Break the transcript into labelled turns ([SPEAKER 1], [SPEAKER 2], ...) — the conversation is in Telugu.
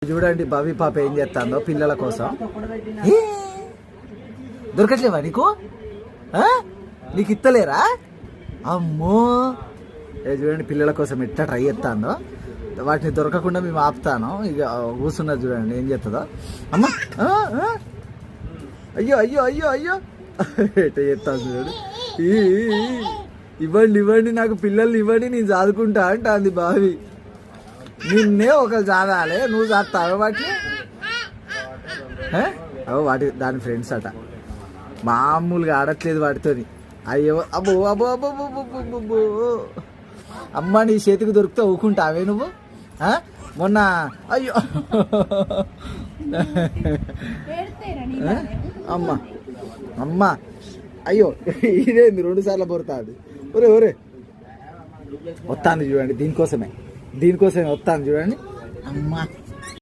[SPEAKER 1] చూడండి భవి పాప ఏం చేస్తుందో పిల్లల కోసం. దొరకట్లేవా నీకు? నీకు ఇత్తలేరా? అమ్మో చూడండి పిల్లల కోసం ఎట్లా ట్రై చేస్తాందో. వాటిని దొరకకుండా మేము ఆపుతాను. ఇక కూర్చున్నది చూడండి ఏం చేస్తుందో. అమ్మ అయ్యో అయ్యో అయ్యో అయ్యో ఎట్లా చేస్తాను చూడండి. ఇవ్వండి ఇవ్వండి నాకు పిల్లల్ని ఇవ్వండి, నేను చదువుకుంటా అంటుంది భావి. నిన్నే ఒకరు చదవాలి, నువ్వు చదువుతావు వాటిని. వాటి దాని ఫ్రెండ్స్ అట, మామూలుగా ఆడట్లేదు వాటితోని. అయ్యో అబ్బో అబ్బో అబ్బో అబ్బో. అమ్మ నీ చేతికి దొరికితే ఊకుంటావే నువ్వు? మొన్న అయ్యో అమ్మ అమ్మ అయ్యో ఇదేంది 2 సార్లు పొరుతుంది. ఒరే ఒరే వస్తాను చూడండి, దీనికోసమే వస్తాను చూడండి. అమ్మ